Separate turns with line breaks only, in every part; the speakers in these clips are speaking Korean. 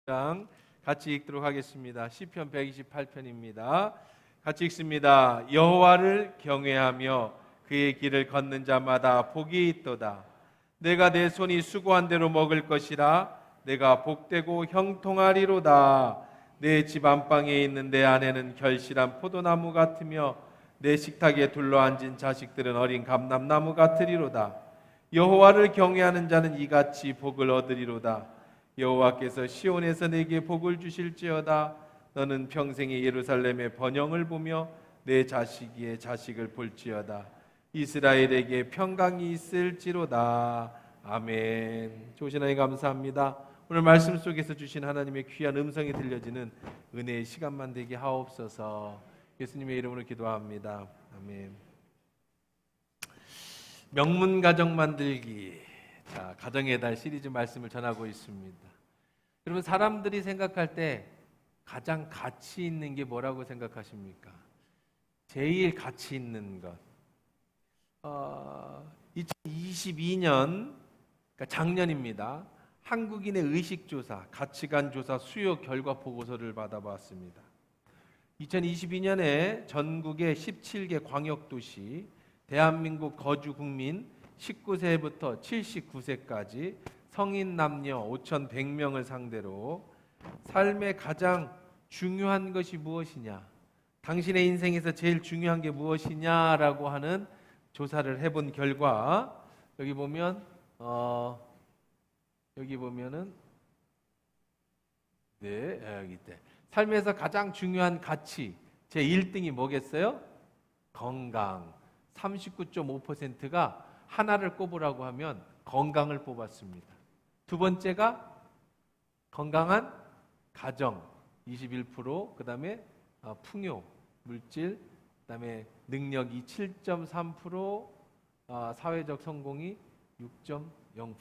장 같이 읽도록 하겠습니다. 시편 128편입니다. 같이 읽습니다. 여호와를 경외하며 그의 길을 걷는 자마다 복이 있도다. 내가 내 손이 수고한 대로 먹을 것이라. 내가 복되고 형통하리로다. 내 집 안방에 있는 내 아내는 결실한 포도나무 같으며 내 식탁에 둘러앉은 자식들은 어린 감람나무 같으리로다. 여호와를 경외하는 자는 이같이 복을 얻으리로다. 여호와께서 시온에서 내게 복을 주실지어다. 너는 평생에 예루살렘의 번영을 보며 내 자식의 자식을 볼지어다. 이스라엘에게 평강이 있을지로다. 아멘. 좋으신 하나님 감사합니다. 오늘 말씀 속에서 주신 하나님의 귀한 음성이 들려지는 은혜의 시간만 되게 하옵소서. 예수님의 이름으로 기도합니다. 아멘. 명문 가정 만들기. 자, 가정의 달 시리즈 말씀을 전하고 있습니다. 여러분, 사람들이 생각할 때 가장 가치 있는 게 뭐라고 생각하십니까? 제일 가치 있는 것. 2022년, 그러니까 작년입니다. 한국인의 의식조사, 가치관조사 수요 결과 보고서를 받아봤습니다. 2022년에 전국의 17개 광역도시, 대한민국 거주 국민 19세부터 79세까지 성인 남녀 5,100명을 상대로 삶의 가장 중요한 것이 무엇이냐, 당신의 인생에서 제일 중요한 게 무엇이냐라고 하는 조사를 해본 결과 여기 보면은 여기 있대. 삶에서 가장 중요한 가치 제 1등이 뭐겠어요? 건강. 39.5%가 하나를 꼽으라고 하면 건강을 뽑았습니다. 두 번째가 건강한 가정 21%, 그 다음에 풍요, 물질, 그 다음에 능력이 7.3%, 사회적 성공이 6.0%.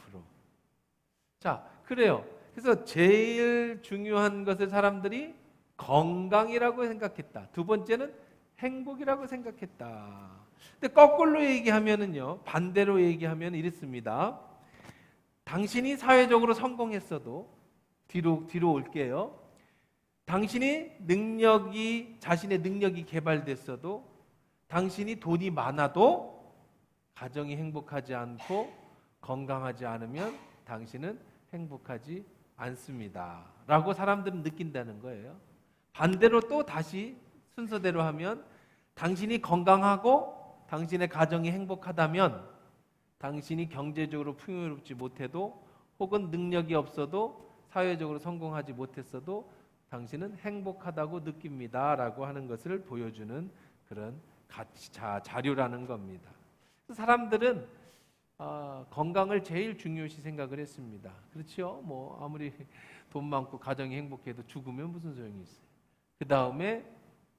자, 그래요. 그래서 제일 중요한 것을 사람들이 건강이라고 생각했다. 두 번째는 행복이라고 생각했다. 근데 거꾸로 얘기하면은요, 반대로 얘기하면 이렇습니다. 당신이 사회적으로 성공했어도, 뒤로 올게요. 당신이 자신의 능력이 개발됐어도, 당신이 돈이 많아도 가정이 행복하지 않고 건강하지 않으면 당신은 행복하지 않습니다. 라고 사람들은 느낀다는 거예요. 반대로 또 다시 순서대로 하면 당신이 건강하고 당신의 가정이 행복하다면, 당신이 경제적으로 풍요롭지 못해도 혹은 능력이 없어도 사회적으로 성공하지 못했어도 당신은 행복하다고 느낍니다 라고 하는 것을 보여주는 그런 자료라는 겁니다. 사람들은 건강을 제일 중요시 생각을 했습니다. 그렇죠? 뭐 아무리 돈 많고 가정이 행복해도 죽으면 무슨 소용이 있어요. 그 다음에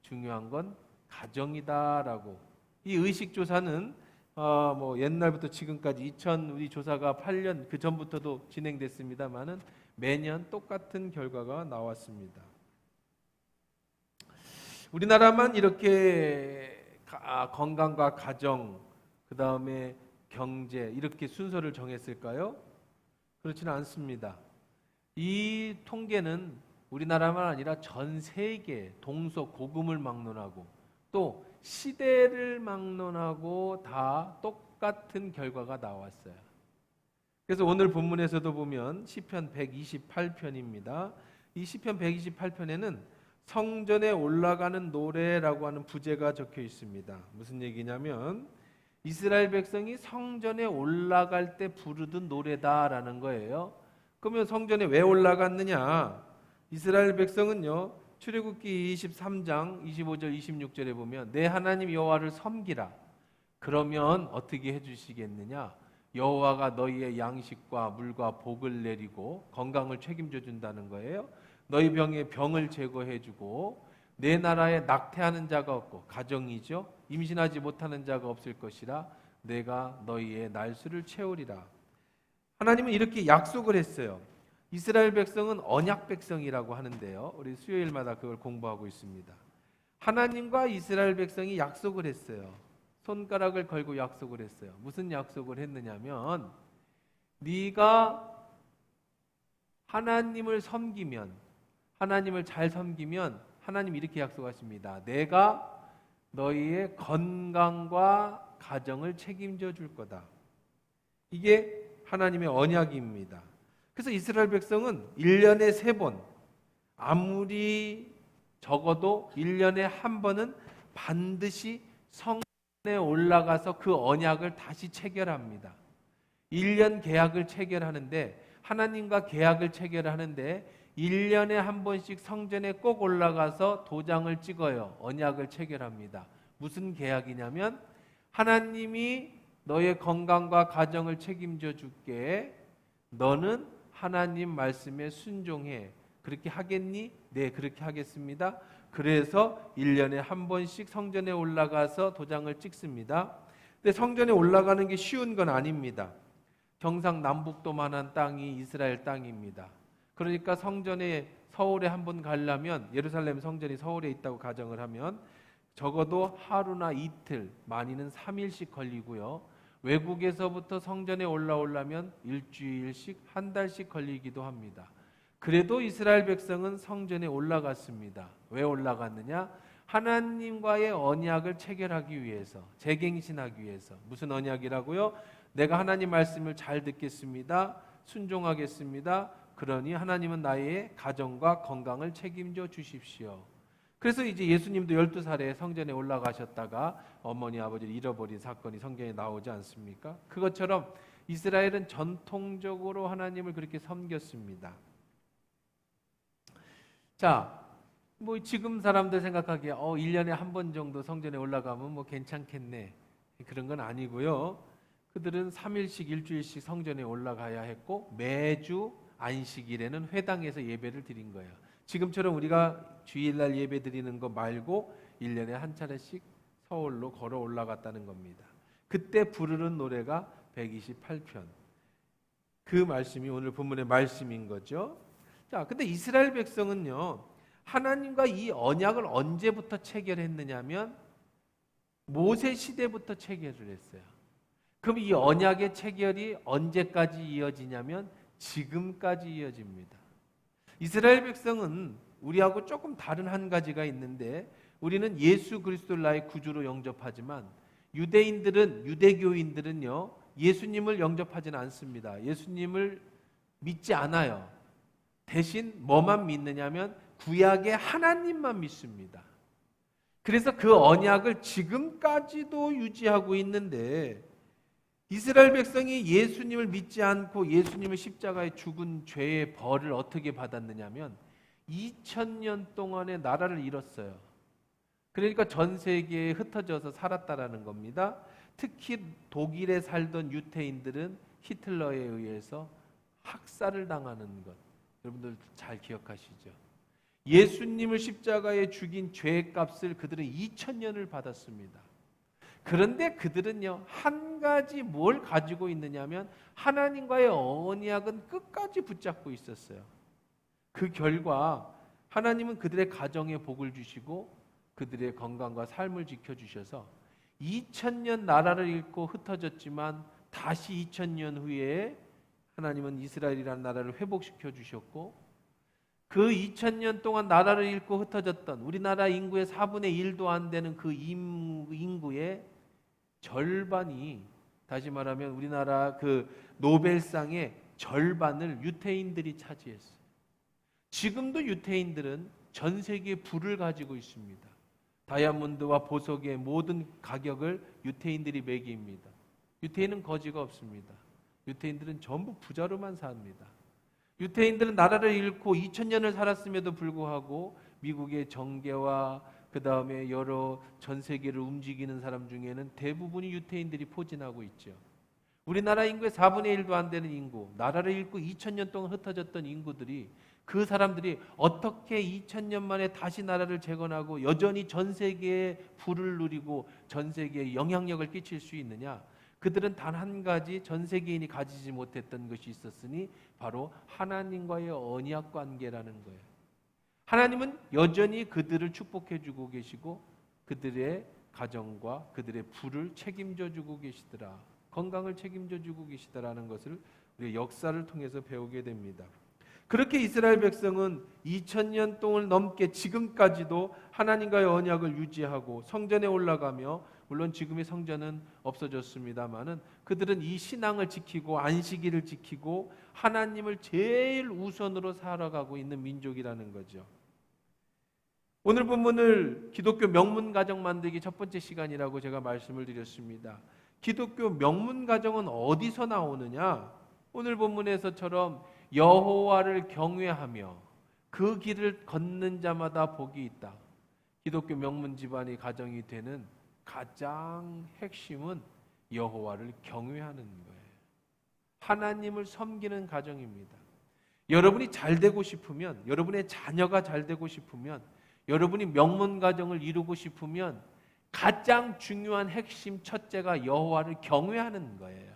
중요한 건 가정이다라고. 이 의식조사는 뭐 옛날부터 지금까지 우리 조사가 8년 그 전부터도 진행됐습니다만은 매년 똑같은 결과가 나왔습니다. 우리나라만 이렇게 건강과 가정, 그 다음에 경제 이렇게 순서를 정했을까요? 그렇지는 않습니다. 이 통계는 우리나라만 아니라 전 세계 동서고금을 막론하고 또 시대를 막론하고 다 똑같은 결과가 나왔어요. 그래서 오늘 본문에서도 보면 시편 128편입니다. 이 시편 128편에는 성전에 올라가는 노래라고 하는 부제가 적혀 있습니다. 무슨 얘기냐면 이스라엘 백성이 성전에 올라갈 때 부르던 노래다라는 거예요. 그러면 성전에 왜 올라갔느냐? 이스라엘 백성은요, 출애굽기 23장 25절 26절에 보면 내 하나님 여호와를 섬기라. 그러면 어떻게 해주시겠느냐? 여호와가 너희의 양식과 물과 복을 내리고 건강을 책임져 준다는 거예요. 너희 병에 병을 제거해주고 내 나라에 낙태하는 자가 없고, 가정이죠, 임신하지 못하는 자가 없을 것이라. 내가 너희의 날수를 채우리라. 하나님은 이렇게 약속을 했어요. 이스라엘 백성은 언약 백성이라고 하는데요, 우리 수요일마다 그걸 공부하고 있습니다. 하나님과 이스라엘 백성이 약속을 했어요. 손가락을 걸고 약속을 했어요. 무슨 약속을 했느냐면 네가 하나님을 섬기면, 하나님을 잘 섬기면 하나님 이렇게 약속하십니다. 내가 너희의 건강과 가정을 책임져 줄 거다. 이게 하나님의 언약입니다. 그래서 이스라엘 백성은 1년에 3번, 아무리 적어도 1년에 한 번은 반드시 성전에 올라가서 그 언약을 다시 체결합니다. 1년 계약을 체결하는데, 하나님과 계약을 체결하는데 1년에 한 번씩 성전에 꼭 올라가서 도장을 찍어요. 언약을 체결합니다. 무슨 계약이냐면, 하나님이 너의 건강과 가정을 책임져 줄게. 너는 하나님 말씀에 순종해. 그렇게 하겠니? 네, 그렇게 하겠습니다. 그래서 1년에 한 번씩 성전에 올라가서 도장을 찍습니다. 근데 성전에 올라가는 게 쉬운 건 아닙니다. 경상남북도만한 땅이 이스라엘 땅입니다. 그러니까 성전에, 서울에 한 번 가려면, 예루살렘 성전이 서울에 있다고 가정을 하면 적어도 하루나 이틀, 많이는 3일씩 걸리고요. 외국에서부터 성전에 올라오려면 일주일씩, 한 달씩 걸리기도 합니다. 그래도 이스라엘 백성은 성전에 올라갔습니다. 왜 올라갔느냐? 하나님과의 언약을 체결하기 위해서, 재갱신하기 위해서. 무슨 언약이라고요? 내가 하나님 말씀을 잘 듣겠습니다. 순종하겠습니다. 그러니 하나님은 나의 가정과 건강을 책임져 주십시오. 그래서 이제 예수님도 12살에 성전에 올라가셨다가 어머니 아버지를 잃어버린 사건이 성경에 나오지 않습니까? 그것처럼 이스라엘은 전통적으로 하나님을 그렇게 섬겼습니다. 자, 뭐 지금 사람들 생각하기에 1년에 한 번 정도 성전에 올라가면 뭐 괜찮겠네. 그런 건 아니고요. 그들은 3일씩 일주일씩 성전에 올라가야 했고, 매주 안식일에는 회당에서 예배를 드린 거예요. 지금처럼 우리가 주일날 예배 드리는 거 말고 1년에 한 차례씩 서울로 걸어 올라갔다는 겁니다. 그때 부르는 노래가 128편. 그 말씀이 오늘 본문의 말씀인 거죠. 자, 근데 이스라엘 백성은요, 하나님과 이 언약을 언제부터 체결했느냐면 모세 시대부터 체결을 했어요. 그럼 이 언약의 체결이 언제까지 이어지냐면 지금까지 이어집니다. 이스라엘 백성은 우리하고 조금 다른 한 가지가 있는데, 우리는 예수 그리스도를 나의 구주로 영접하지만 유대교인들은요, 예수님을 영접하지는 않습니다. 예수님을 믿지 않아요. 대신 뭐만 믿느냐면 구약의 하나님만 믿습니다. 그래서 그 언약을 지금까지도 유지하고 있는데, 이스라엘 백성이 예수님을 믿지 않고 예수님을 십자가에 죽은 죄의 벌을 어떻게 받았느냐면 2000년 동안의 나라를 잃었어요. 그러니까 전 세계에 흩어져서 살았다라는 겁니다. 특히 독일에 살던 유태인들은 히틀러에 의해서 학살을 당하는 것, 여러분들 잘 기억하시죠? 예수님을 십자가에 죽인 죄의 값을 그들은 2000년을 받았습니다. 그런데 그들은요, 한 가지 뭘 가지고 있느냐면 하나님과의 언약은 끝까지 붙잡고 있었어요. 그 결과 하나님은 그들의 가정에 복을 주시고 그들의 건강과 삶을 지켜주셔서 2000년 나라를 잃고 흩어졌지만 다시 2000년 후에 하나님은 이스라엘이라는 나라를 회복시켜 주셨고, 그 2000년 동안 나라를 잃고 흩어졌던 우리나라 인구의 4분의 1도 안 되는 그 인구의 절반이, 다시 말하면 우리나라 그 노벨상의 절반을 유태인들이 차지했어요. 지금도 유태인들은 전 세계에 부를 가지고 있습니다. 다이아몬드와 보석의 모든 가격을 유태인들이 매깁니다. 유태인은 거지가 없습니다. 유태인들은 전부 부자로만 삽니다. 유태인들은 나라를 잃고 2000년을 살았음에도 불구하고 미국의 정계와 그 다음에 여러 전 세계를 움직이는 사람 중에는 대부분이 유태인들이 포진하고 있죠. 우리나라 인구의 4분의 1도 안 되는 인구, 나라를 잃고 2000년 동안 흩어졌던 인구들이, 그 사람들이 어떻게 2000년 만에 다시 나라를 재건하고 여전히 전 세계에 부를 누리고 전 세계에 영향력을 끼칠 수 있느냐? 그들은 단 한 가지 전 세계인이 가지지 못했던 것이 있었으니 바로 하나님과의 언약 관계라는 거예요. 하나님은 여전히 그들을 축복해 주고 계시고 그들의 가정과 그들의 부를 책임져 주고 계시더라. 건강을 책임져 주고 계시더라는 것을 우리 역사를 통해서 배우게 됩니다. 그렇게 이스라엘 백성은 2000년 동안 넘게 지금까지도 하나님과의 언약을 유지하고 성전에 올라가며, 물론 지금의 성전은 없어졌습니다마는 그들은 이 신앙을 지키고 안식일을 지키고 하나님을 제일 우선으로 살아가고 있는 민족이라는 거죠. 오늘 본문을 기독교 명문 가정 만들기 첫 번째 시간이라고 제가 말씀을 드렸습니다. 기독교 명문 가정은 어디서 나오느냐? 오늘 본문에서처럼 여호와를 경외하며 그 길을 걷는 자마다 복이 있다. 기독교 명문 집안이 가정이 되는 가장 핵심은 여호와를 경외하는 거예요. 하나님을 섬기는 가정입니다. 여러분이 잘 되고 싶으면, 여러분의 자녀가 잘 되고 싶으면, 여러분이 명문 가정을 이루고 싶으면 가장 중요한 핵심 첫째가 여호와를 경외하는 거예요.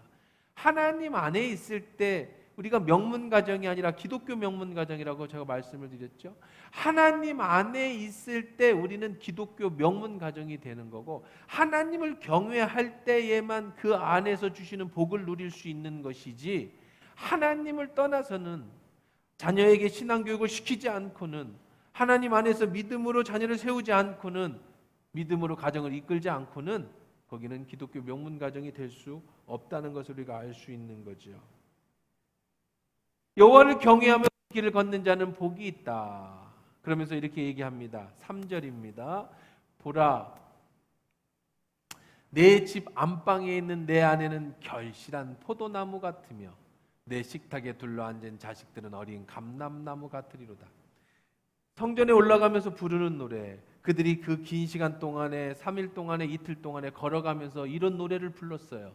하나님 안에 있을 때 우리가 명문 가정이 아니라 기독교 명문 가정이라고 제가 말씀을 드렸죠. 하나님 안에 있을 때 우리는 기독교 명문 가정이 되는 거고, 하나님을 경외할 때에만 그 안에서 주시는 복을 누릴 수 있는 것이지, 하나님을 떠나서는 자녀에게 신앙교육을 시키지 않고는, 하나님 안에서 믿음으로 자녀를 세우지 않고는, 믿음으로 가정을 이끌지 않고는 거기는 기독교 명문 가정이 될 수 없다는 것을 우리가 알 수 있는 거죠. 여호와를 경외하며 길을 걷는 자는 복이 있다. 그러면서 이렇게 얘기합니다. 3절입니다. 보라, 내 집 안방에 있는 내 아내는 결실한 포도나무 같으며 내 식탁에 둘러앉은 자식들은 어린 감람나무 같으리로다. 성전에 올라가면서 부르는 노래, 그들이 그 긴 시간 동안에 3일 동안에 이틀 동안에 걸어가면서 이런 노래를 불렀어요.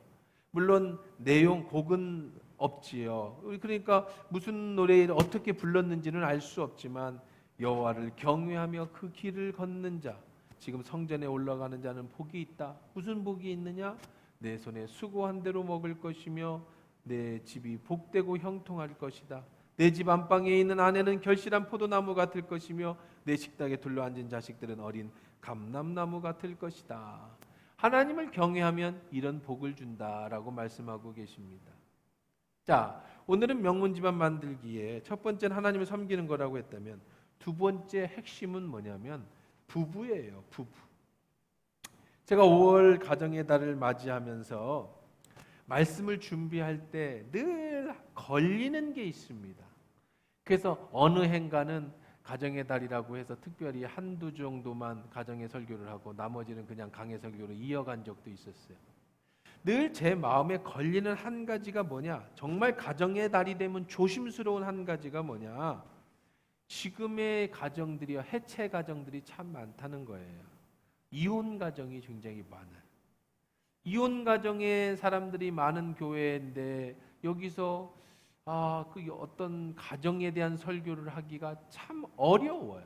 물론 내용 곡은 없지요. 그러니까 무슨 노래를 어떻게 불렀는지는 알 수 없지만 여호와를 경외하며 그 길을 걷는 자, 지금 성전에 올라가는 자는 복이 있다. 무슨 복이 있느냐? 내 손에 수고한 대로 먹을 것이며 내 집이 복되고 형통할 것이다. 내 집 안방에 있는 아내는 결실한 포도나무 같을 것이며 내 식탁에 둘러앉은 자식들은 어린 감람나무 같을 것이다. 하나님을 경외하면 이런 복을 준다라고 말씀하고 계십니다. 자, 오늘은 명문 집안 만들기에 첫 번째는 하나님을 섬기는 거라고 했다면, 두 번째 핵심은 뭐냐면 부부예요. 부부. 제가 5월 가정의 달을 맞이하면서 말씀을 준비할 때 늘 걸리는 게 있습니다. 그래서 어느 행간은 가정의 달이라고 해서 특별히 한두 정도만 가정의 설교를 하고 나머지는 그냥 강의 설교로 이어간 적도 있었어요. 늘 제 마음에 걸리는 한 가지가 뭐냐, 정말 가정의 달이 되면 조심스러운 한 가지가 뭐냐, 지금의 가정들이요, 해체 가정들이 참 많다는 거예요. 이혼 가정이 굉장히 많아요. 이혼 가정의 사람들이 많은 교회인데 여기서 그 어떤 가정에 대한 설교를 하기가 참 어려워요.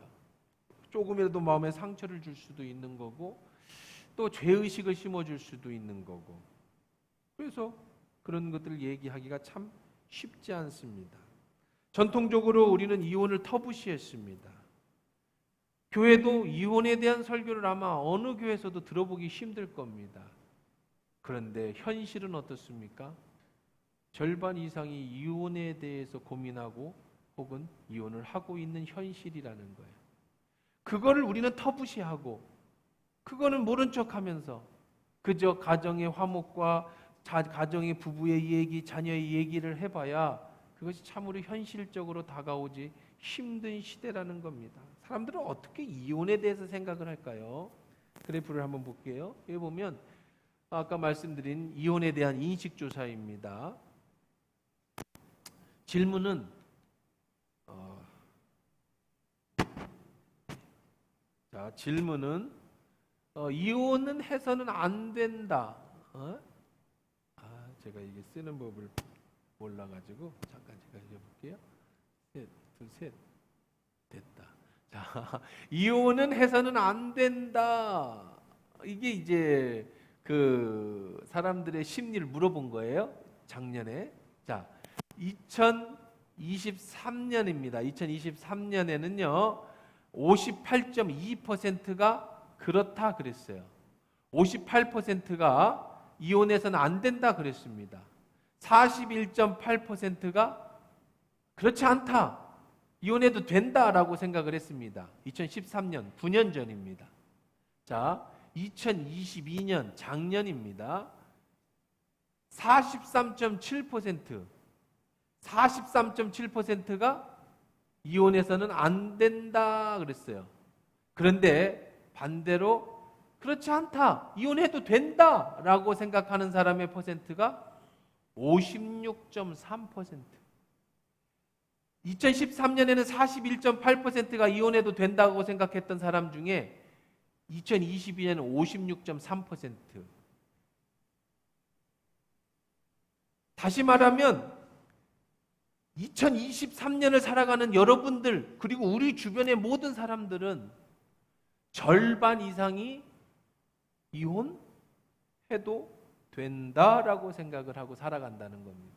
조금이라도 마음에 상처를 줄 수도 있는 거고, 또 죄의식을 심어줄 수도 있는 거고, 그래서 그런 것들을 얘기하기가 참 쉽지 않습니다. 전통적으로 우리는 이혼을 터부시했습니다. 교회도 이혼에 대한 설교를 아마 어느 교회에서도 들어보기 힘들 겁니다. 그런데 현실은 어떻습니까? 절반 이상이 이혼에 대해서 고민하고 혹은 이혼을 하고 있는 현실이라는 거예요. 그거를 우리는 터부시하고, 그거는 모른 척하면서 그저 가정의 화목과 가정의 부부의 얘기, 자녀의 얘기를 해봐야 그것이 참으로 현실적으로 다가오지 힘든 시대라는 겁니다. 사람들은 어떻게 이혼에 대해서 생각을 할까요? 그래프를 한번 볼게요. 여기 보면 아까 말씀드린 이혼에 대한 인식조사입니다. 질문은 이혼은 해서는 안 된다. 제가 이게 쓰는 법을 몰라가지고 잠깐 제가 해볼게요. 셋, 됐다. 자, 이혼은 해서는 안 된다. 이게 이제 그 사람들의 심리를 물어본 거예요. 작년에. 자, 2023년입니다. 2023년에는요, 58.2%가 그렇다 그랬어요. 58%가 이혼해서는 안 된다 그랬습니다. 41.8%가 그렇지 않다. 이혼해도 된다라고 생각을 했습니다. 2013년, 9년 전입니다. 자, 2022년 작년입니다. 43.7%가 이혼해서는 안 된다 그랬어요. 그런데 반대로 그렇지 않다, 이혼해도 된다라고 생각하는 사람의 퍼센트가 56.3%. 2013년에는 41.8%가 이혼해도 된다고 생각했던 사람 중에 2022년은 56.3%. 다시 말하면 2023년을 살아가는 여러분들, 그리고 우리 주변의 모든 사람들은 절반 이상이 이혼해도 된다라고 생각을 하고 살아간다는 겁니다.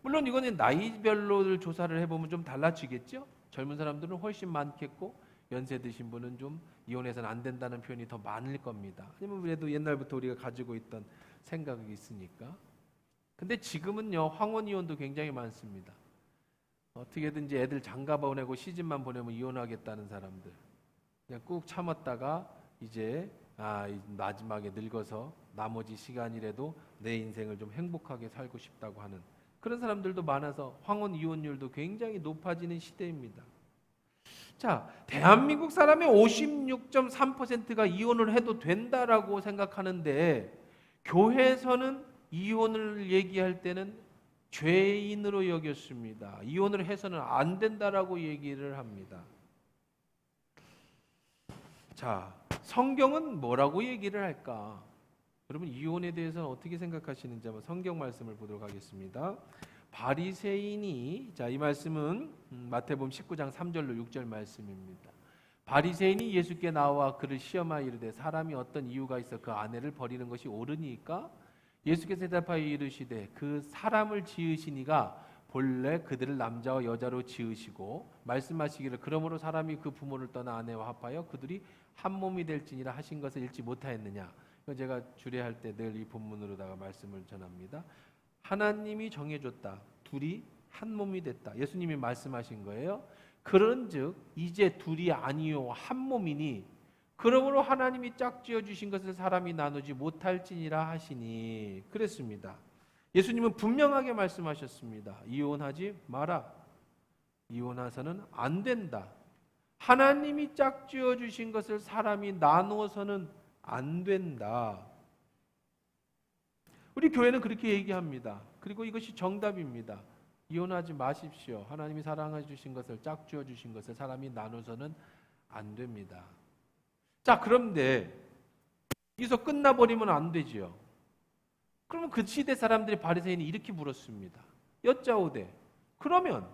물론 이거는 나이별로 조사를 해보면 좀 달라지겠죠? 젊은 사람들은 훨씬 많겠고, 연세 드신 분은 좀 이혼해서는 안 된다는 표현이 더 많을 겁니다. 아니면 그래도 옛날부터 우리가 가지고 있던 생각이 있으니까. 근데 지금은요, 황혼 이혼도 굉장히 많습니다. 어떻게든지 애들 장가 보내고 시집만 보내면 이혼하겠다는 사람들, 그냥 꾹 참았다가 이제 마지막에 늙어서 나머지 시간이라도 내 인생을 좀 행복하게 살고 싶다고 하는 그런 사람들도 많아서 황혼 이혼율도 굉장히 높아지는 시대입니다. 자, 대한민국 사람의 56.3%가 이혼을 해도 된다라고 생각하는데, 교회에서는 이혼을 얘기할 때는 죄인으로 여겼습니다. 이혼을 해서는 안 된다라고 얘기를 합니다. 자, 성경은 뭐라고 얘기를 할까? 여러분, 이혼에 대해서는 어떻게 생각하시는지 한번 성경 말씀을 보도록 하겠습니다. 바리새인이, 자, 이 말씀은 마태복음 19장 3절로 6절 말씀입니다. 바리새인이 예수께 나와 그를 시험하여 이르되 사람이 어떤 이유가 있어 그 아내를 버리는 것이 옳으니까? 예수께서 대답하여 이르시되 그 사람을 지으시니가 본래 그들을 남자와 여자로 지으시고 말씀하시기를 그러므로 사람이 그 부모를 떠나 아내와 합하여 그들이 한 몸이 될지니라 하신 것을 읽지 못하였느냐. 제가 주례할 때 늘 이 본문으로다가 말씀을 전합니다. 하나님이 정해줬다. 둘이 한 몸이 됐다. 예수님이 말씀하신 거예요. 그런즉 이제 둘이 아니요 한 몸이니 그러므로 하나님이 짝지어 주신 것을 사람이 나누지 못할지니라 하시니. 그랬습니다. 예수님은 분명하게 말씀하셨습니다. 이혼하지 마라. 이혼해서는 안 된다. 하나님이 짝지어 주신 것을 사람이 나누어서는 안 된다. 우리 교회는 그렇게 얘기합니다. 그리고 이것이 정답입니다. 이혼하지 마십시오. 하나님이 사랑해 주신 것을, 짝지어 주신 것을 사람이 나눠서는 안 됩니다. 자, 그런데 여기서 끝나버리면 안 되지요. 그러면 그 시대 사람들이 바리새인이 이렇게 물었습니다. 여짜오되 그러면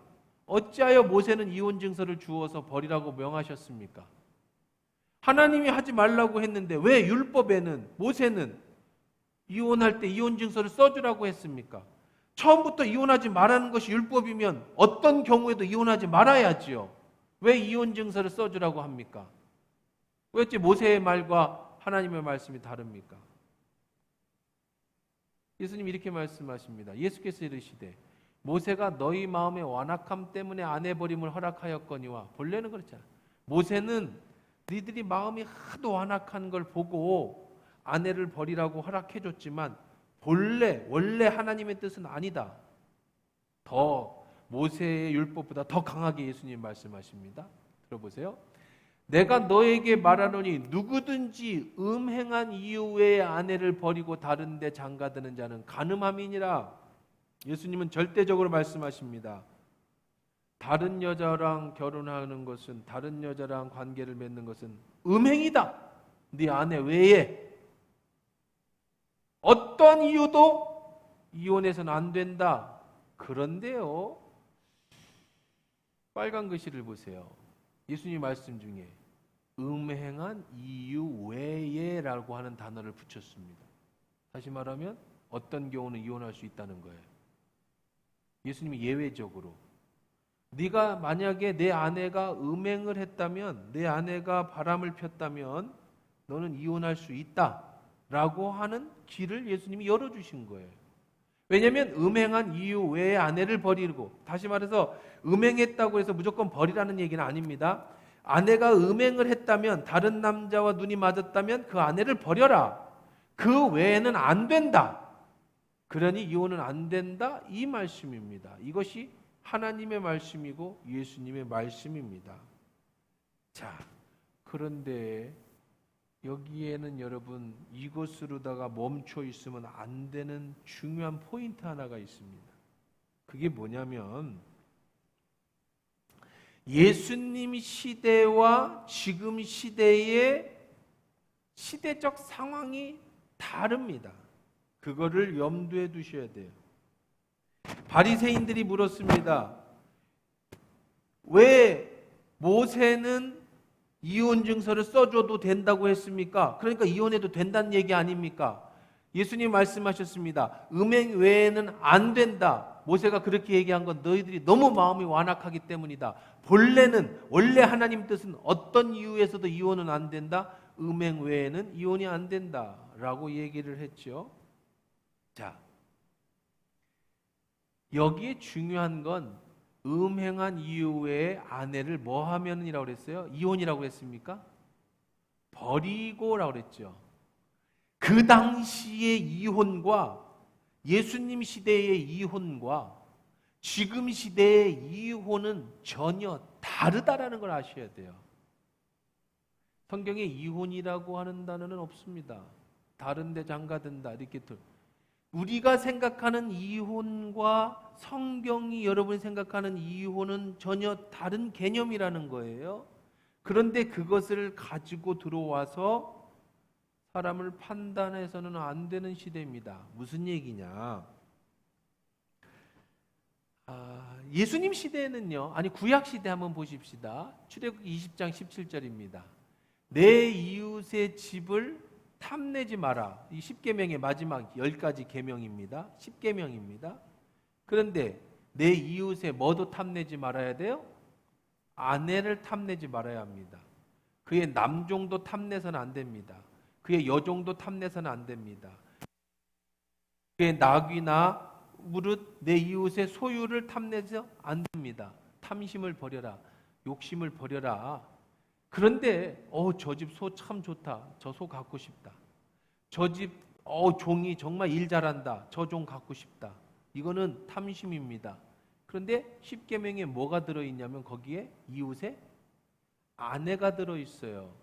어찌하여 모세는 이혼 증서를 주어서 버리라고 명하셨습니까? 하나님이 하지 말라고 했는데 왜 율법에는, 모세는 이혼할 때 이혼 증서를 써주라고 했습니까? 처음부터 이혼하지 말라는 것이 율법이면 어떤 경우에도 이혼하지 말아야지요. 왜 이혼 증서를 써주라고 합니까? 왜 어찌 모세의 말과 하나님의 말씀이 다릅니까? 예수님 이렇게 말씀하십니다. 예수께서 이르시되 모세가 너희 마음의 완악함 때문에 아내 버림을 허락하였거니와. 본래는 그렇잖아. 모세는 너희들이 마음이 하도 완악한 걸 보고 아내를 버리라고 허락해줬지만 원래 하나님의 뜻은 아니다. 더 모세의 율법보다 더 강하게 예수님 말씀하십니다. 들어보세요. 내가 너에게 말하노니 누구든지 음행한 이유 외에 아내를 버리고 다른 데 장가드는 자는 간음함이니라. 예수님은 절대적으로 말씀하십니다. 다른 여자랑 결혼하는 것은, 다른 여자랑 관계를 맺는 것은 음행이다. 네 아내 외에 어떤 이유도 이혼해서는 안 된다. 그런데요, 빨간 글씨를 보세요. 예수님 말씀 중에 음행한 이유 외에라고 하는 단어를 붙였습니다. 다시 말하면 어떤 경우는 이혼할 수 있다는 거예요. 예수님이 예외적으로, 네가 만약에 내 아내가 음행을 했다면, 내 아내가 바람을 폈다면 너는 이혼할 수 있다라고 하는 길을 예수님이 열어주신 거예요. 왜냐하면 음행한 이유 외에 아내를 버리고, 다시 말해서 음행했다고 해서 무조건 버리라는 얘기는 아닙니다. 아내가 음행을 했다면, 다른 남자와 눈이 맞았다면 그 아내를 버려라. 그 외에는 안 된다. 그러니 이혼은 안 된다, 이 말씀입니다. 이것이 하나님의 말씀이고 예수님의 말씀입니다. 자, 그런데 여기에는 여러분, 이것으로다가 멈춰 있으면 안 되는 중요한 포인트 하나가 있습니다. 그게 뭐냐면, 예수님 시대와 지금 시대의 시대적 상황이 다릅니다. 그거를 염두에 두셔야 돼요. 바리새인들이 물었습니다. 왜 모세는 이혼 증서를 써줘도 된다고 했습니까? 그러니까 이혼해도 된다는 얘기 아닙니까? 예수님 말씀하셨습니다. 음행 외에는 안 된다. 모세가 그렇게 얘기한 건 너희들이 너무 마음이 완악하기 때문이다. 원래 하나님 뜻은 어떤 이유에서도 이혼은 안 된다. 음행 외에는 이혼이 안 된다. 라고 얘기를 했죠. 자, 여기에 중요한 건 음행한 이후에 아내를 뭐 하면이라고 그랬어요? 이혼이라고 했습니까? 버리고라고 그랬죠. 그 당시의 이혼과 예수님 시대의 이혼과 지금 시대의 이혼은 전혀 다르다라는 걸 아셔야 돼요. 성경에 이혼이라고 하는 단어는 없습니다. 다른데 장가든다 이렇게 우리가 생각하는 이혼과 성경이 여러분이 생각하는 이혼은 전혀 다른 개념이라는 거예요. 그런데 그것을 가지고 들어와서 사람을 판단해서는 안 되는 시대입니다. 무슨 얘기냐? 예수님 시대에는요, 구약 시대 한번 보십시다. 출애굽기 20장 17절입니다. 내 이웃의 집을 탐내지 마라. 이 10계명의 마지막 10가지 계명입니다. 10계명입니다. 그런데 내 이웃의 뭐도 탐내지 말아야 돼요? 아내를 탐내지 말아야 합니다. 그의 남종도 탐내서는 안 됩니다. 그의 여종도 탐내서는 안 됩니다. 그의 낙이나 무릇 내 이웃의 소유를 탐내서 안 됩니다. 탐심을 버려라. 욕심을 버려라. 그런데 저 집 소 참 좋다. 저 소 갖고 싶다. 저 집 종이 정말 일 잘한다. 저 종 갖고 싶다. 이거는 탐심입니다. 그런데 10계명에 뭐가 들어있냐면 거기에 이웃의 아내가 들어있어요.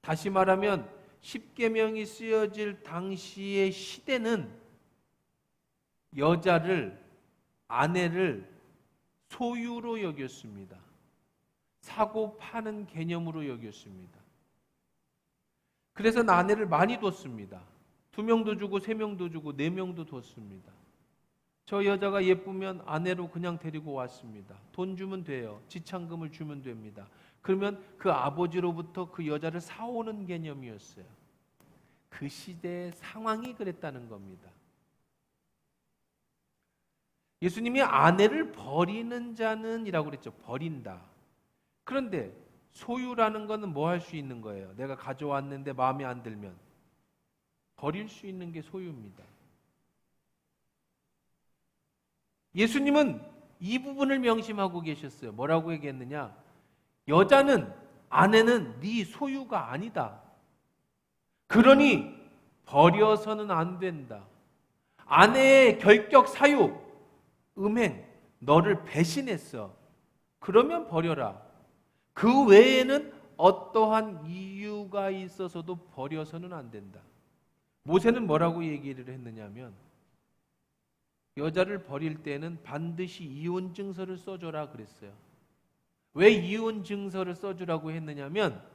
다시 말하면 10계명이 쓰여질 당시의 시대는 여자를, 아내를 소유로 여겼습니다. 사고 파는 개념으로 여겼습니다. 그래서 아내를 많이 뒀습니다. 2명도 주고 3명도 주고 4명도 뒀습니다. 저 여자가 예쁘면 아내로 그냥 데리고 왔습니다. 돈 주면 돼요. 지참금을 주면 됩니다. 그러면 그 아버지로부터 그 여자를 사오는 개념이었어요. 그 시대의 상황이 그랬다는 겁니다. 예수님이 아내를 버리는 자는 이라고 그랬죠. 버린다. 그런데 소유라는 것은 뭐 할 수 있는 거예요? 내가 가져왔는데 마음에 안 들면 버릴 수 있는 게 소유입니다. 예수님은 이 부분을 명심하고 계셨어요. 뭐라고 얘기했느냐? 여자는, 아내는 네 소유가 아니다. 그러니 버려서는 안 된다. 아내의 결격 사유, 음행, 너를 배신했어. 그러면 버려라. 그 외에는 어떠한 이유가 있어서도 버려서는 안 된다. 모세는 뭐라고 얘기를 했느냐면 여자를 버릴 때는 반드시 이혼 증서를 써줘라 그랬어요. 왜 이혼 증서를 써주라고 했느냐면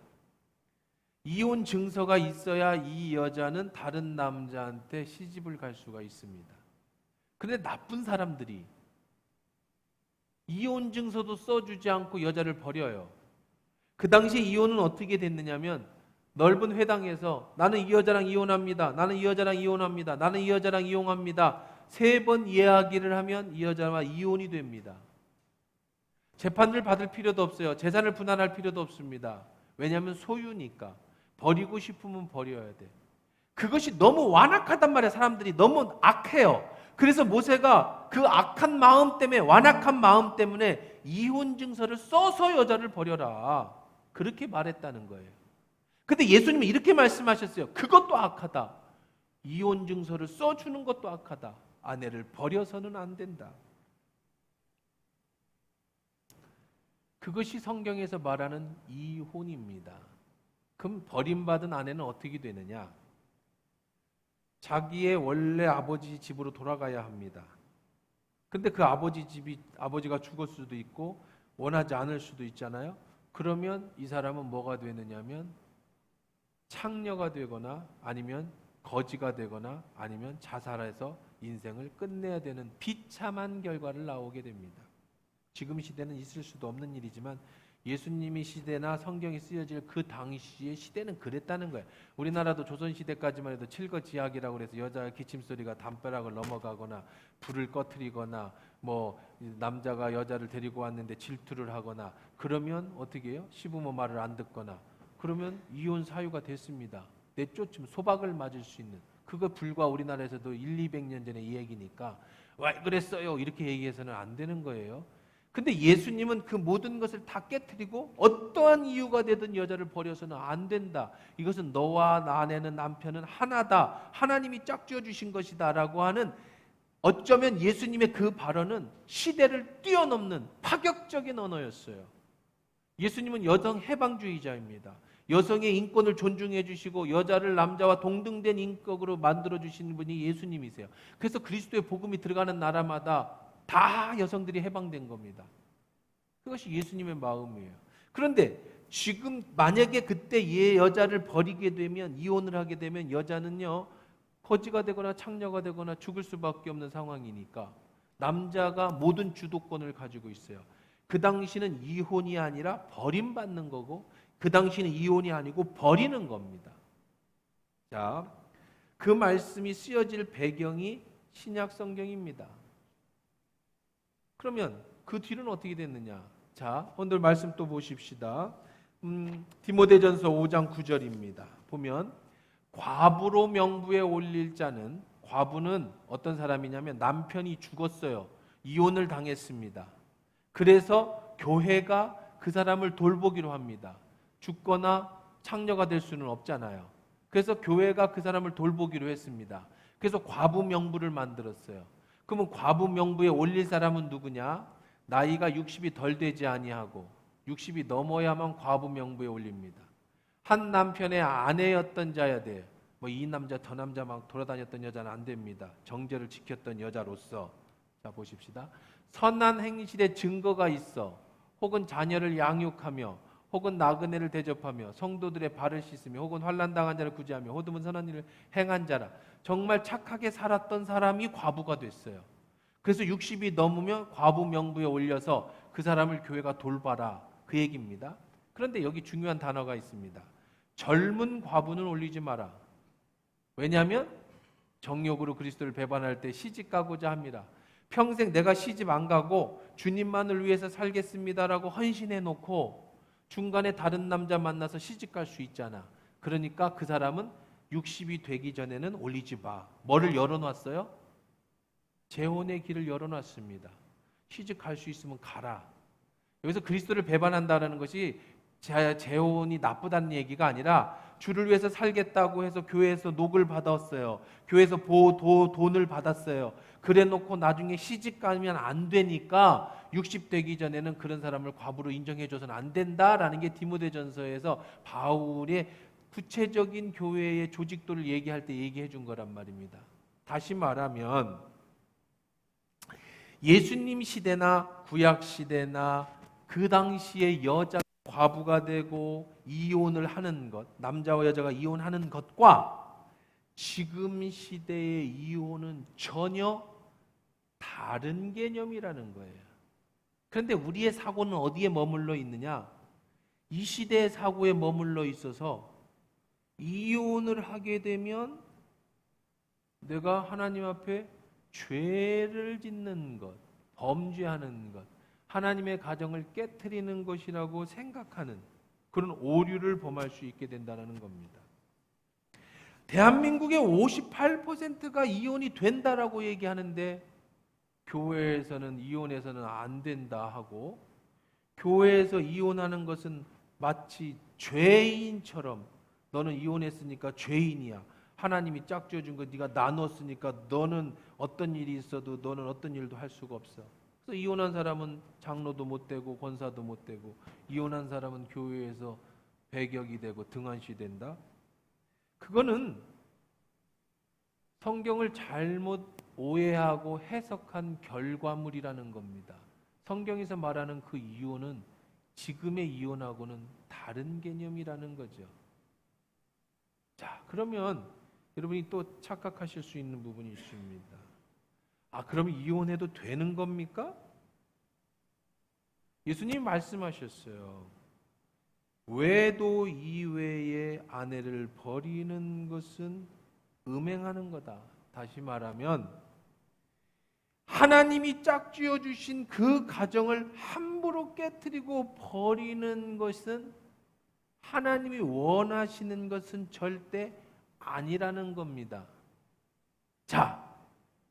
이혼 증서가 있어야 이 여자는 다른 남자한테 시집을 갈 수가 있습니다. 그런데 나쁜 사람들이 이혼 증서도 써주지 않고 여자를 버려요. 그 당시 이혼은 어떻게 됐느냐면 넓은 회당에서 나는 이 여자랑 이혼합니다. 나는 이 여자랑 이혼합니다. 나는 이 여자랑 이혼합니다. 3번 이야기를 하면 이 여자와 이혼이 됩니다. 재판을 받을 필요도 없어요. 재산을 분할할 필요도 없습니다. 왜냐하면 소유니까. 버리고 싶으면 버려야 돼. 그것이 너무 완악하단 말이에요. 사람들이 너무 악해요. 그래서 모세가 그 악한 마음 때문에, 완악한 마음 때문에 이혼 증서를 써서 여자를 버려라, 그렇게 말했다는 거예요. 근데 예수님은 이렇게 말씀하셨어요. 그것도 악하다. 이혼 증서를 써주는 것도 악하다. 아내를 버려서는 안 된다. 그것이 성경에서 말하는 이혼입니다. 그럼 버림받은 아내는 어떻게 되느냐? 자기의 원래 아버지 집으로 돌아가야 합니다. 근데 그 아버지가 죽을 수도 있고 원하지 않을 수도 있잖아요. 그러면 이 사람은 뭐가 되느냐면 창녀가 되거나 아니면 거지가 되거나 아니면 자살해서 인생을 끝내야 되는 비참한 결과를 나오게 됩니다. 지금 시대는 있을 수도 없는 일이지만 예수님이 시대나 성경이 쓰여질 그 당시의 시대는 그랬다는 거예요. 우리나라도 조선시대까지만 해도 칠거지약이라고 해서 여자 기침소리가 담벼락을 넘어가거나 불을 꺼트리거나 뭐 남자가 여자를 데리고 왔는데 질투를 하거나 그러면 어떻게 해요? 시부모 말을 안 듣거나 그러면 이혼 사유가 됐습니다. 내쫓으면 소박을 맞을 수 있는, 그거 불과 우리나라에서도 200년 전의 이야기니까 왜 그랬어요? 이렇게 얘기해서는 안 되는 거예요. 근데 예수님은 그 모든 것을 다 깨트리고 어떠한 이유가 되든 여자를 버려서는 안 된다. 이것은 너와 아내는 남편은 하나다. 하나님이 짝지어 주신 것이다 라고 하는, 어쩌면 예수님의 그 발언은 시대를 뛰어넘는 파격적인 언어였어요. 예수님은 여성 해방주의자입니다. 여성의 인권을 존중해 주시고 여자를 남자와 동등된 인격으로 만들어 주시는 분이 예수님이세요. 그래서 그리스도의 복음이 들어가는 나라마다 다 여성들이 해방된 겁니다. 그것이 예수님의 마음이에요. 그런데 지금 만약에 그때 여자를 버리게 되면, 이혼을 하게 되면 여자는요 거지가 되거나 창녀가 되거나 죽을 수밖에 없는 상황이니까 남자가 모든 주도권을 가지고 있어요. 그 당시는 이혼이 아니라 버림받는 거고, 그 당시는 이혼이 아니고 버리는 겁니다. 자, 그 말씀이 쓰여질 배경이 신약 성경입니다. 그러면 그 뒤로는 어떻게 됐느냐? 자, 오늘 말씀 또 보십시다. 디모데전서 5장 9절입니다. 보면 과부로 명부에 올릴 자는, 과부는 어떤 사람이냐면 남편이 죽었어요. 이혼을 당했습니다. 그래서 교회가 그 사람을 돌보기로 합니다. 죽거나 창녀가 될 수는 없잖아요. 그래서 교회가 그 사람을 돌보기로 했습니다. 그래서 과부 명부를 만들었어요. 그러면 과부 명부에 올릴 사람은 누구냐? 나이가 60이 덜 되지 아니하고 60이 넘어야만 과부 명부에 올립니다. 한 남편의 아내였던 자야 돼요. 뭐 이 남자 저 남자 막 돌아다녔던 여자는 안 됩니다. 정제를 지켰던 여자로서. 자, 보십시다. 선한 행실의 증거가 있어 혹은 자녀를 양육하며 혹은 나그네를 대접하며 성도들의 발을 씻으며 혹은 환난 당한 자를 구제하며 호드문 선한 일을 행한 자라. 정말 착하게 살았던 사람이 과부가 됐어요. 그래서 60이 넘으면 과부 명부에 올려서 그 사람을 교회가 돌봐라, 그 얘기입니다. 그런데 여기 중요한 단어가 있습니다. 젊은 과부는 올리지 마라. 왜냐하면 정욕으로 그리스도를 배반할 때 시집가고자 합니다. 평생 내가 시집 안 가고 주님만을 위해서 살겠습니다라고 헌신해 놓고 중간에 다른 남자 만나서 시집갈 수 있잖아. 그러니까 그 사람은 60이 되기 전에는 올리지 마. 뭐를 열어놨어요? 재혼의 길을 열어놨습니다. 시집갈 수 있으면 가라. 여기서 그리스도를 배반한다는 것이 재혼이 나쁘다는 얘기가 아니라 주를 위해서 살겠다고 해서 교회에서 녹을 받았어요. 교회에서 돈을 받았어요. 그래 놓고 나중에 시집 가면 안 되니까 60 되기 전에는 그런 사람을 과부로 인정해줘서는 안 된다라는 게 디모데전서에서 바울의 구체적인 교회의 조직도를 얘기할 때 얘기해 준 거란 말입니다. 다시 말하면 예수님 시대나 구약 시대나 그 당시에 여자가 과부가 되고 이혼을 하는 것, 남자와 여자가 이혼하는 것과 지금 시대의 이혼은 전혀 다른 개념이라는 거예요. 그런데 우리의 사고는 어디에 머물러 있느냐? 이 시대의 사고에 머물러 있어서 이혼을 하게 되면 내가 하나님 앞에 죄를 짓는 것, 범죄하는 것, 하나님의 가정을 깨트리는 것이라고 생각하는 그런 오류를 범할 수 있게 된다는 겁니다. 대한민국의 58%가 이혼이 된다라고 얘기하는데 교회에서는 이혼해서는 안 된다 하고 교회에서 이혼하는 것은 마치 죄인처럼 너는 이혼했으니까 죄인이야. 하나님이 짝지어준 거 네가 나눴으니까 너는 어떤 일이 있어도 너는 어떤 일도 할 수가 없어. 그래서 이혼한 사람은 장로도 못 되고 권사도 못 되고 이혼한 사람은 교회에서 배격이 되고 등한시 된다. 그거는 성경을 잘못 오해하고 해석한 결과물이라는 겁니다. 성경에서 말하는 그 이혼은 지금의 이혼하고는 다른 개념이라는 거죠. 자, 그러면 여러분이 또 착각하실 수 있는 부분이 있습니다. 아, 그럼 이혼해도 되는 겁니까? 예수님이 말씀하셨어요. 외도 이외의 아내를 버리는 것은 음행하는 거다. 다시 말하면 하나님이 짝지어 주신 그 가정을 함부로 깨트리고 버리는 것은 하나님이 원하시는 것은 절대 아니라는 겁니다. 자,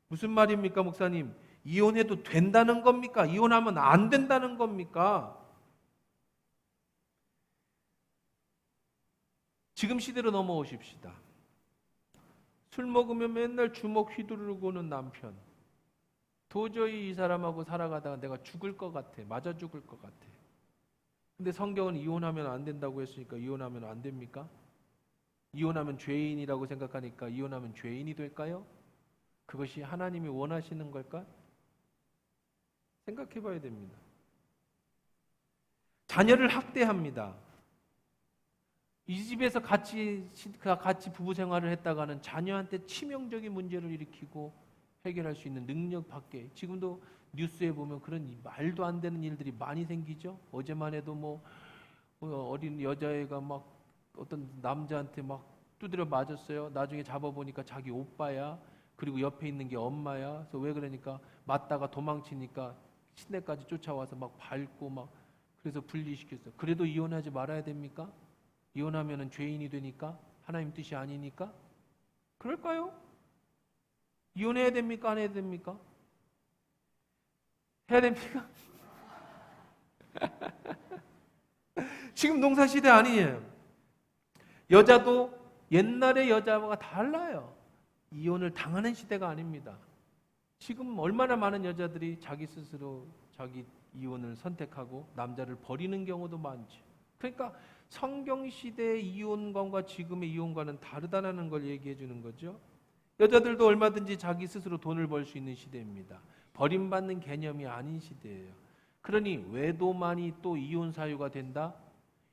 무슨 말입니까, 목사님? 이혼해도 된다는 겁니까? 이혼하면 안 된다는 겁니까? 지금 시대로 넘어오십시다. 술 먹으면 맨날 주먹 휘두르고는 남편. 도저히 이 사람하고 살아가다가 내가 죽을 것 같아. 맞아 죽을 것 같아. 근데 성경은 이혼하면 안 된다고 했으니까 이혼하면 안 됩니까? 이혼하면 죄인이라고 생각하니까 이혼하면 죄인이 될까요? 그것이 하나님이 원하시는 걸까? 생각해 봐야 됩니다. 자녀를 학대합니다. 이 집에서 같이 부부 생활을 했다가는 자녀한테 치명적인 문제를 일으키고 해결할 수 있는 능력 밖에 지금도 뉴스에 보면 그런 말도 안 되는 일들이 많이 생기죠. 어제만 해도 뭐 어린 여자애가 막 어떤 남자한테 막 두드려 맞았어요. 나중에 잡아보니까 자기 오빠야. 그리고 옆에 있는 게 엄마야. 그래서 왜 그러니까 맞다가 도망치니까 시내까지 쫓아와서 막 밟고 막 그래서 분리시켰어요. 그래도 이혼하지 말아야 됩니까? 이혼하면은 죄인이 되니까? 하나님 뜻이 아니니까? 그럴까요? 이혼해야 됩니까? 안 해야 됩니까? 해야 됩니까? 지금 농사시대 아니에요. 여자도 옛날의 여자와 달라요. 이혼을 당하는 시대가 아닙니다. 지금 얼마나 많은 여자들이 자기 스스로 자기 이혼을 선택하고 남자를 버리는 경우도 많죠. 그러니까 성경시대의 이혼관과 지금의 이혼관은 다르다는 걸 얘기해 주는 거죠. 여자들도 얼마든지 자기 스스로 돈을 벌 수 있는 시대입니다. 버림받는 개념이 아닌 시대예요. 그러니 외도만이 또 이혼 사유가 된다?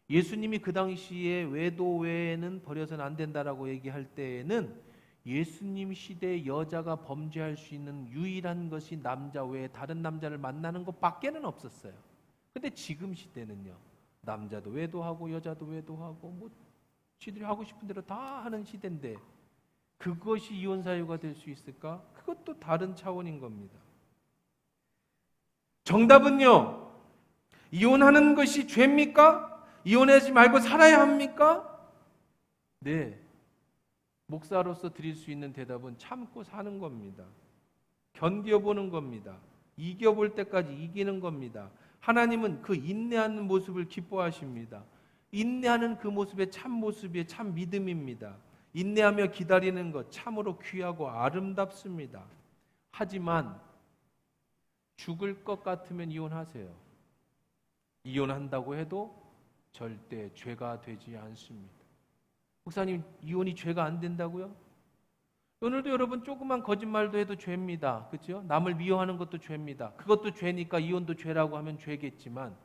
예수님이 그 당시에 외도 외에는 버려서는 안 된다라고 얘기할 때에는 예수님 시대에 여자가 범죄할 수 있는 유일한 것이 남자 외에 다른 남자를 만나는 것밖에는 없었어요. 근데 지금 시대는요. 남자도 외도하고 여자도 외도하고 뭐 지들이 하고 싶은 대로 다 하는 시대인데 그것이 이혼 사유가 될 수 있을까? 그것도 다른 차원인 겁니다. 정답은요. 이혼하는 것이 죄입니까? 이혼하지 말고 살아야 합니까? 네. 목사로서 드릴 수 있는 대답은 참고 사는 겁니다. 견뎌보는 겁니다. 이겨볼 때까지 이기는 겁니다. 하나님은 그 인내하는 모습을 기뻐하십니다. 인내하는 그 모습의 참 모습이 참 믿음입니다. 인내하며 기다리는 것 참으로 귀하고 아름답습니다. 하지만 죽을 것 같으면 이혼하세요. 이혼한다고 해도 절대 죄가 되지 않습니다. 목사님, 이혼이 죄가 안 된다고요? 오늘도 여러분 조그만 거짓말도 해도 죄입니다. 그렇죠? 남을 미워하는 것도 죄입니다. 그것도 죄니까 이혼도 죄라고 하면 죄겠지만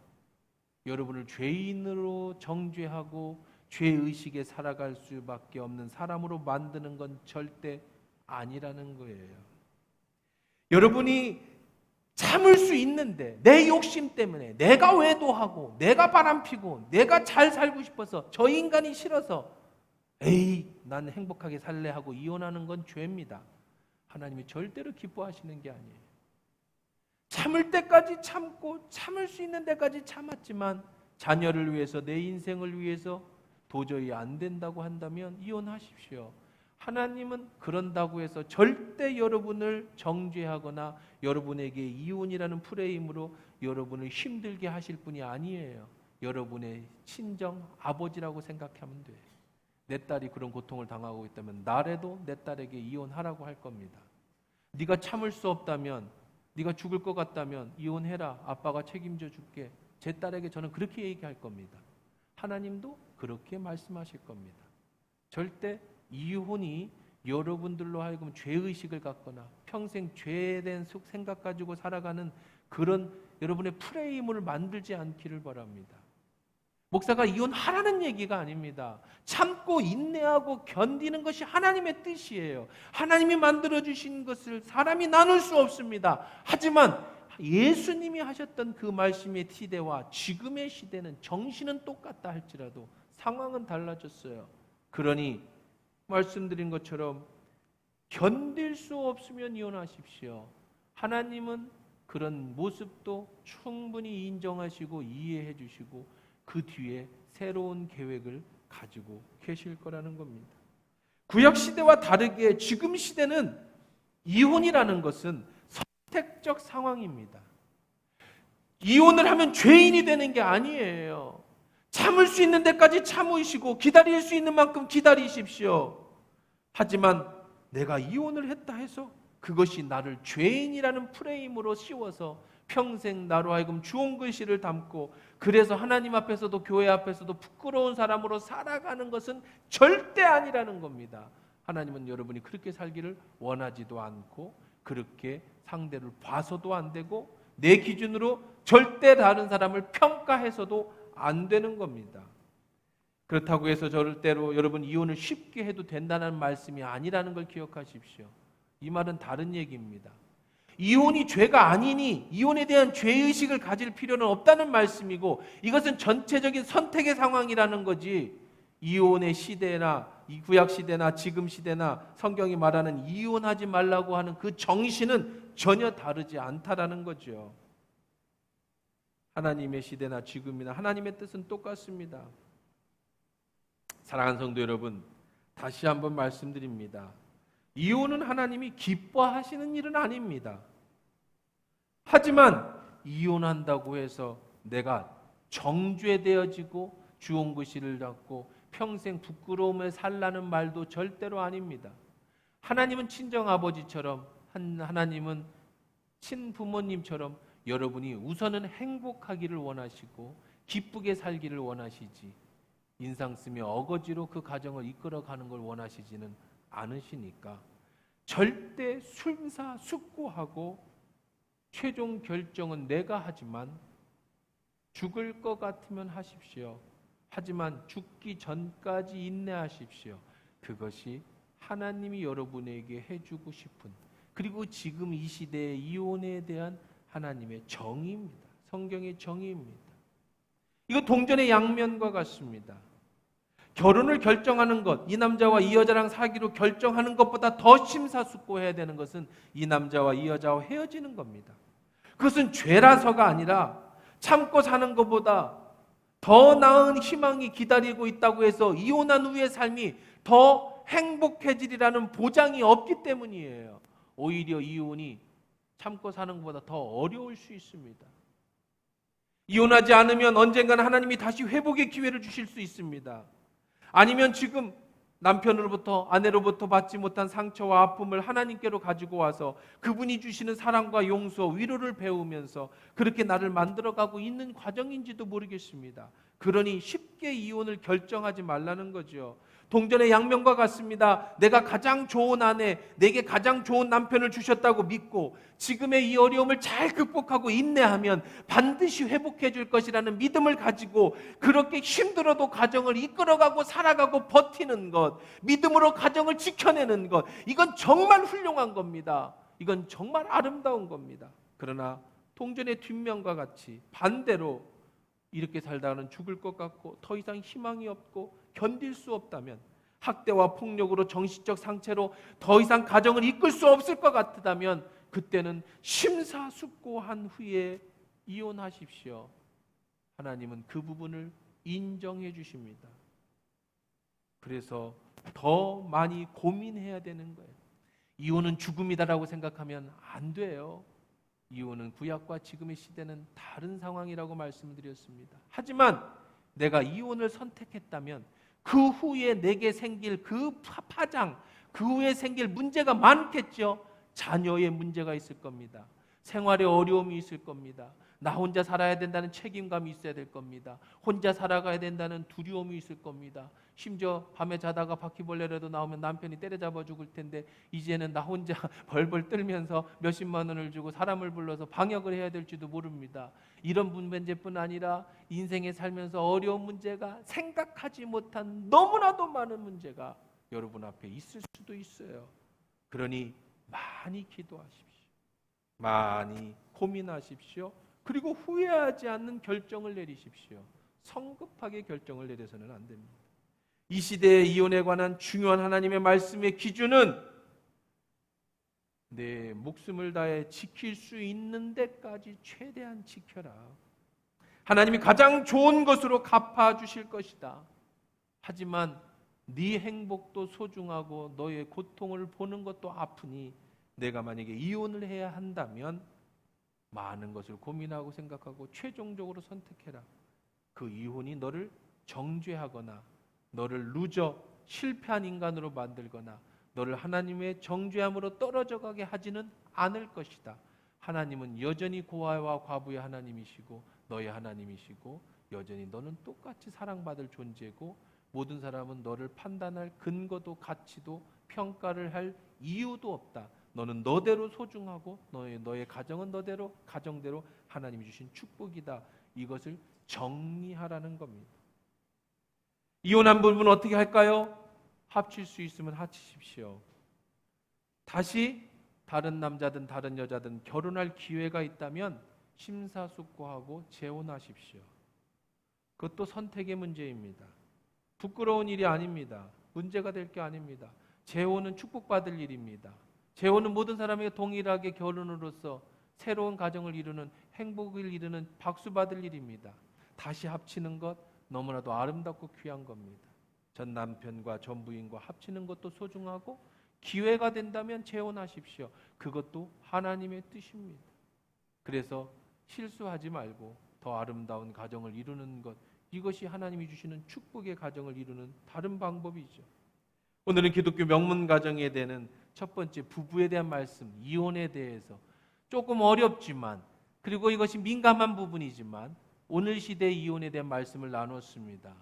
여러분을 죄인으로 정죄하고 죄의식에 살아갈 수밖에 없는 사람으로 만드는 건 절대 아니라는 거예요. 여러분이 참을 수 있는데 내 욕심 때문에 내가 외도하고 내가 바람피고 내가 잘 살고 싶어서 저 인간이 싫어서 에이 난 행복하게 살래 하고 이혼하는 건 죄입니다. 하나님이 절대로 기뻐하시는 게 아니에요. 참을 때까지 참고 참을 수 있는 데까지 참았지만 자녀를 위해서 내 인생을 위해서 도저히 안 된다고 한다면 이혼하십시오. 하나님은 그런다고 해서 절대 여러분을 정죄하거나 여러분에게 이혼이라는 프레임으로 여러분을 힘들게 하실 분이 아니에요. 여러분의 친정 아버지라고 생각하면 돼요. 내 딸이 그런 고통을 당하고 있다면 나라도 내 딸에게 이혼하라고 할 겁니다. 네가 참을 수 없다면, 네가 죽을 것 같다면 이혼해라. 아빠가 책임져 줄게. 제 딸에게 저는 그렇게 얘기할 겁니다. 하나님도 그렇게 말씀하실 겁니다. 절대 이혼이 여러분들로 하여금 죄의식을 갖거나 평생 죄에 대한 생각 가지고 살아가는 그런 여러분의 프레임을 만들지 않기를 바랍니다. 목사가 이혼하라는 얘기가 아닙니다. 참고 인내하고 견디는 것이 하나님의 뜻이에요. 하나님이 만들어주신 것을 사람이 나눌 수 없습니다. 하지만 예수님이 하셨던 그 말씀의 시대와 지금의 시대는 정신은 똑같다 할지라도 상황은 달라졌어요. 그러니 말씀드린 것처럼 견딜 수 없으면 이혼하십시오. 하나님은 그런 모습도 충분히 인정하시고 이해해 주시고 그 뒤에 새로운 계획을 가지고 계실 거라는 겁니다. 구약 시대와 다르게 지금 시대는 이혼이라는 것은 선택적 상황입니다. 이혼을 하면 죄인이 되는 게 아니에요. 참을 수 있는 데까지 참으시고 기다릴 수 있는 만큼 기다리십시오. 하지만 내가 이혼을 했다 해서 그것이 나를 죄인이라는 프레임으로 씌워서 평생 나로 하여금 주홍 글씨를 담고 그래서 하나님 앞에서도 교회 앞에서도 부끄러운 사람으로 살아가는 것은 절대 아니라는 겁니다. 하나님은 여러분이 그렇게 살기를 원하지도 않고 그렇게 상대를 봐서도 안 되고 내 기준으로 절대 다른 사람을 평가해서도 안 되는 겁니다. 그렇다고 해서 절대로 여러분 이혼을 쉽게 해도 된다는 말씀이 아니라는 걸 기억하십시오. 이 말은 다른 얘기입니다. 이혼이 죄가 아니니 이혼에 대한 죄의식을 가질 필요는 없다는 말씀이고 이것은 전체적인 선택의 상황이라는 거지 이혼의 시대나 이 구약 시대나 지금 시대나 성경이 말하는 이혼하지 말라고 하는 그 정신은 전혀 다르지 않다라는 거죠. 하나님의 시대나 지금이나 하나님의 뜻은 똑같습니다. 사랑하는 성도 여러분, 다시 한번 말씀드립니다. 이혼은 하나님이 기뻐하시는 일은 아닙니다. 하지만 이혼한다고 해서 내가 정죄되어지고 주홍글씨를 잡고 평생 부끄러움에 살라는 말도 절대로 아닙니다. 하나님은 친정아버지처럼 하나님은 친부모님처럼 여러분이 우선은 행복하기를 원하시고 기쁘게 살기를 원하시지 인상 쓰며 어거지로 그 가정을 이끌어가는 걸 원하시지는 않으시니까 절대 순사숙고하고 최종 결정은 내가 하지만 죽을 것 같으면 하십시오. 하지만 죽기 전까지 인내하십시오. 그것이 하나님이 여러분에게 해주고 싶은 그리고 지금 이 시대의 이혼에 대한 하나님의 정의입니다. 성경의 정의입니다. 이거 동전의 양면과 같습니다. 결혼을 결정하는 것, 이 남자와 이 여자랑 사귀로 결정하는 것보다 더 심사숙고해야 되는 것은 이 남자와 이 여자와 헤어지는 겁니다. 그것은 죄라서가 아니라 참고 사는 것보다 더 나은 희망이 기다리고 있다고 해서 이혼한 후의 삶이 더 행복해지리라는 보장이 없기 때문이에요. 오히려 이혼이 참고 사는 것보다 더 어려울 수 있습니다. 이혼하지 않으면 언젠가는 하나님이 다시 회복의 기회를 주실 수 있습니다. 아니면 지금 남편으로부터 아내로부터 받지 못한 상처와 아픔을 하나님께로 가지고 와서 그분이 주시는 사랑과 용서, 위로를 배우면서 그렇게 나를 만들어가고 있는 과정인지도 모르겠습니다. 그러니 쉽게 이혼을 결정하지 말라는 거죠. 동전의 양면과 같습니다. 내가 가장 좋은 아내, 내게 가장 좋은 남편을 주셨다고 믿고 지금의 이 어려움을 잘 극복하고 인내하면 반드시 회복해 줄 것이라는 믿음을 가지고 그렇게 힘들어도 가정을 이끌어가고 살아가고 버티는 것, 믿음으로 가정을 지켜내는 것, 이건 정말 훌륭한 겁니다. 이건 정말 아름다운 겁니다. 그러나 동전의 뒷면과 같이 반대로 이렇게 살다가는 죽을 것 같고 더 이상 희망이 없고 견딜 수 없다면 학대와 폭력으로 정신적 상처로 더 이상 가정을 이끌 수 없을 것 같다면 그때는 심사숙고한 후에 이혼하십시오. 하나님은 그 부분을 인정해 주십니다. 그래서 더 많이 고민해야 되는 거예요. 이혼은 죽음이다라고 생각하면 안 돼요. 이혼은 구약과 지금의 시대는 다른 상황이라고 말씀을 드렸습니다. 하지만 내가 이혼을 선택했다면 그 후에 내게 생길 그 파장, 그 후에 생길 문제가 많겠죠. 자녀의 문제가 있을 겁니다. 생활에 어려움이 있을 겁니다. 나 혼자 살아야 된다는 책임감이 있어야 될 겁니다. 혼자 살아가야 된다는 두려움이 있을 겁니다. 심지어 밤에 자다가 바퀴벌레라도 나오면 남편이 때려잡아 죽을 텐데 이제는 나 혼자 벌벌 떨면서 몇십만 원을 주고 사람을 불러서 방역을 해야 될지도 모릅니다. 이런 문제뿐 아니라 인생에 살면서 어려운 문제가 생각하지 못한 너무나도 많은 문제가 여러분 앞에 있을 수도 있어요. 그러니 많이 기도하십시오. 많이 고민하십시오. 그리고 후회하지 않는 결정을 내리십시오. 성급하게 결정을 내려서는 안 됩니다. 이 시대의 이혼에 관한 중요한 하나님의 말씀의 기준은 내 목숨을 다해 지킬 수 있는 데까지 최대한 지켜라. 하나님이 가장 좋은 것으로 갚아주실 것이다. 하지만 네 행복도 소중하고 너의 고통을 보는 것도 아프니 내가 만약에 이혼을 해야 한다면 많은 것을 고민하고 생각하고 최종적으로 선택해라. 그 이혼이 너를 정죄하거나 너를 루저 실패한 인간으로 만들거나 너를 하나님의 정죄함으로 떨어져 가게 하지는 않을 것이다. 하나님은 여전히 고아와 과부의 하나님이시고 너의 하나님이시고 여전히 너는 똑같이 사랑받을 존재고 모든 사람은 너를 판단할 근거도 가치도 평가를 할 이유도 없다. 너는 너대로 소중하고 너의 가정은 너대로 가정대로 하나님이 주신 축복이다. 이것을 정리하라는 겁니다. 이혼한 부부는 어떻게 할까요? 합칠 수 있으면 합치십시오. 다시 다른 남자든 다른 여자든 결혼할 기회가 있다면 심사숙고하고 재혼하십시오. 그것도 선택의 문제입니다. 부끄러운 일이 아닙니다. 문제가 될 게 아닙니다. 재혼은 축복받을 일입니다. 재혼은 모든 사람에게 동일하게 결혼으로서 새로운 가정을 이루는 행복을 이루는 박수받을 일입니다. 다시 합치는 것 너무나도 아름답고 귀한 겁니다. 전 남편과 전 부인과 합치는 것도 소중하고 기회가 된다면 재혼하십시오. 그것도 하나님의 뜻입니다. 그래서 실수하지 말고 더 아름다운 가정을 이루는 것, 이것이 하나님이 주시는 축복의 가정을 이루는 다른 방법이죠. 오늘은 기독교 명문 가정에 대한 첫 번째 부부에 대한 말씀, 이혼에 대해서 조금 어렵지만 그리고 이것이 민감한 부분이지만 오늘 시대의 이혼에 대한 말씀을 나눴습니다.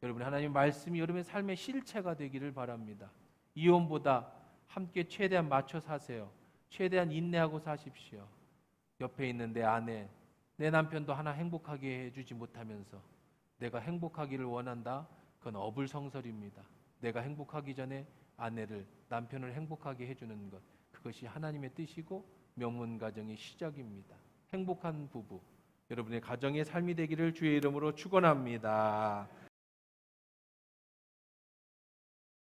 여러분, 하나님의 말씀이 여러분의 삶의 실체가 되기를 바랍니다. 이혼보다 함께 최대한 맞춰 사세요. 최대한 인내하고 사십시오. 옆에 있는 내 아내, 내 남편도 하나 행복하게 해주지 못하면서 내가 행복하기를 원한다? 그건 어불성설입니다. 내가 행복하기 전에 아내를, 남편을 행복하게 해주는 것, 그것이 하나님의 뜻이고 명문 가정의 시작입니다. 행복한 부부, 여러분의 가정의 삶이 되기를 주의 이름으로 축원합니다.